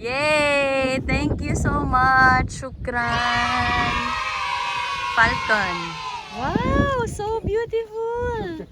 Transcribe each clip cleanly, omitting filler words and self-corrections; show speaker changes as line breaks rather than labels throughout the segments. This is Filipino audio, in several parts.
Yay! Thank you so much. Shukran. Falcon. Wow, so beautiful.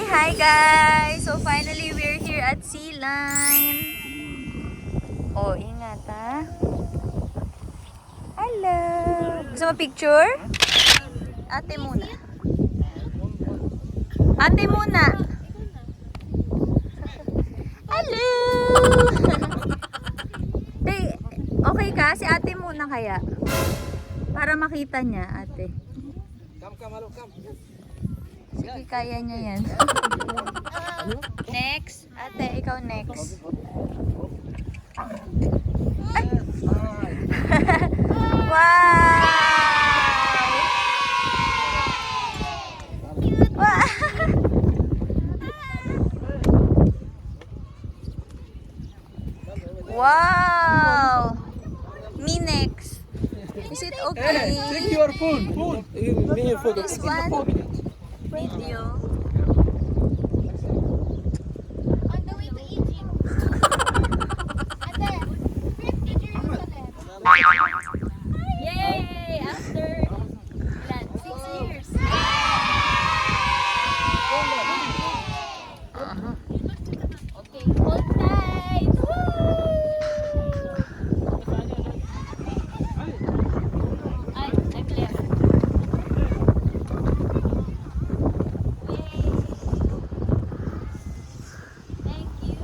Hi guys! So finally we're here at Sea Line. Oh, ingat ha. Hello! Gusto mo picture? Ate muna. Ate muna! Hello! Hey, okay ka? Si ate muna kaya? Para makita niya, ate. Sige, kaya niya yan. Next. Ate, ikaw next. Ay. Wow! Wow! Wow! Me next. Is it okay?
Take your phone.
This one? Video.
On the way to Egypt. And then, trip to Jerusalem.
Yay! After 6 years.
Okay, hold tight.
Ay, I'm left.
Thank you.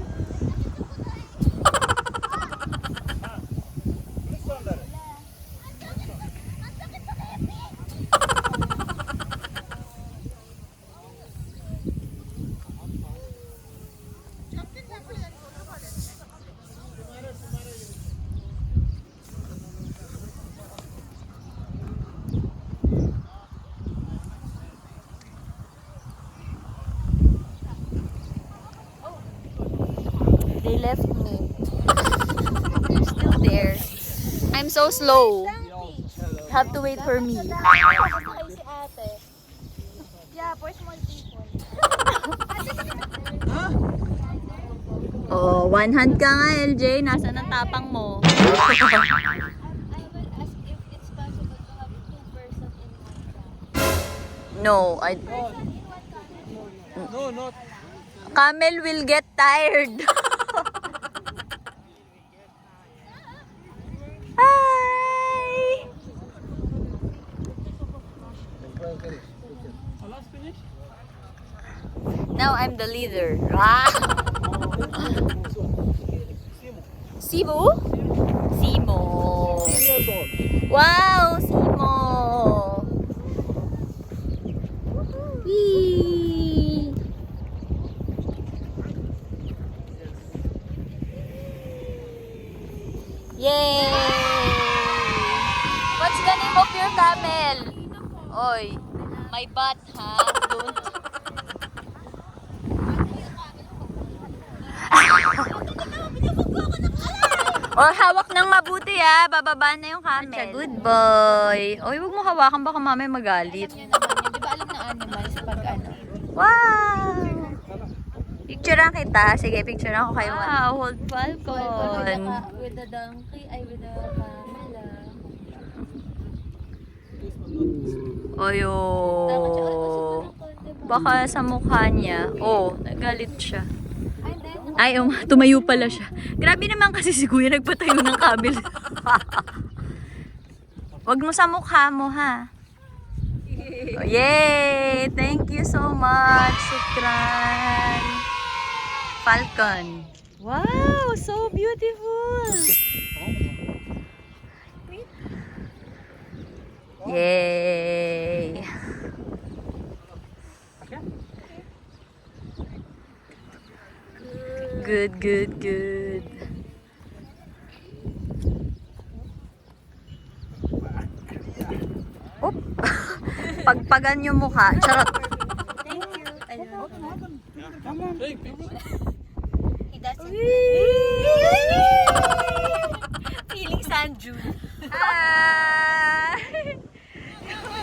They left me. They're still there. I'm so slow. Have to wait for me.
Sakay si ate. Yeah, for small people.
Oh, one hand ka nga, LJ. Nasaan ang tapang mo?
I will ask if it's possible to have 2 person in one car.
No, I...
No, not.
Camel will get tired. Hi! Now I'm the leader. Ah! Simu? Simo. Wow, Simo. Whee! Yay! What's the name of your camel? Oy, my butt, ha? Don't. Or hawak ng mabuti ha, bababa na yung camel. Good boy. Oy, wag mo hawakan, baka mamaya magalit.
Yan naman yun. Di ba alam ng animals pag ano?
Wow! Picturean kita. Sige, picturean ko kayo. Wow, hold falcon.
With the donkey, ay with the camel
Oyo. Baka sa mukha niya. Oh, nagalit siya.
And then,
Ay, tumayo pala siya. Grabe naman kasi si Kuya nagpatayo ng camel. Wag mo sa mukha mo, ha? Oh, yay! Thank you so much. Shukran. Falcon. Wow, so beautiful. Yay! Good, good, good. Oop! Pagpagan yung mukha. Charot.
Thank you. He doesn't. Feeling sand dune.
Hi!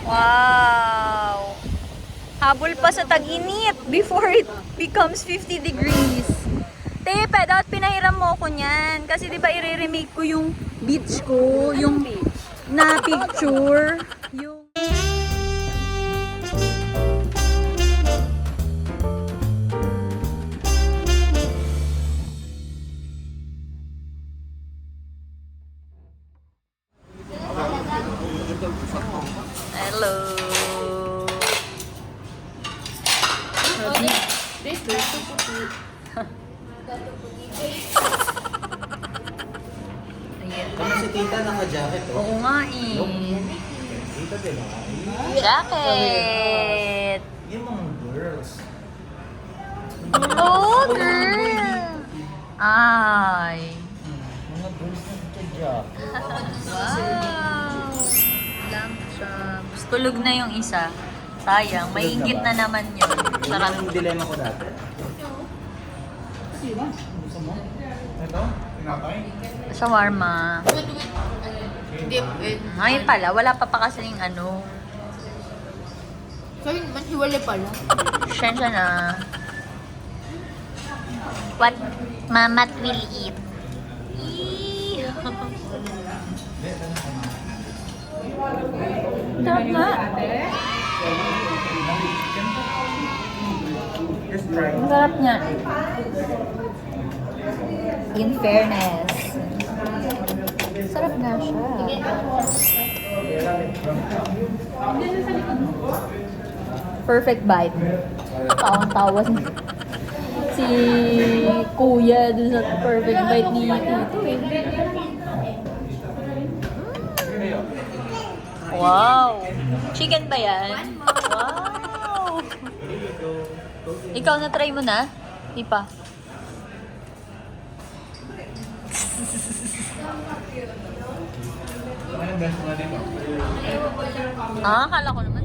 Wow! Habol pa sa tag-init before it becomes 50 degrees. Tepe, dapat pinahiram mo ko niyan. Kasi di ba i-remake ko yung beach ko, yung na picture. Yung... Hello! Ayan.
Kami si tita naka-jacket oh.
Oo nga eh.
Tita din ah.
Jacket!
Yung mga girls.
Oh, girl! Ay!
Mga girls nagka-jacket.
Wow! Lamp siya. Tulog na yung isa. Sayang, may inggit na naman yun.
Yun
Sarap.
ang dilemma ko dati. Sige ba? Gusto mo? Ito? Tinapay?
Shawarma.
Dip it.
Ngayon pala, wala pa kasing ano.
Sabi naman, hiwalay pala.
Sensya na. What Mamat will eat. Eee! Sarap nga.
Just try.
Ang sarap niya. In fairness. Sarap nga siya. Perfect bite. Tawang-tawa si kuya dun sa perfect bite ni Tito eh. Wow! Chicken ba yan? Wow! Ikaw na-try mo na? Di pa?
Anong best mo na dito?
Ah, akala ko naman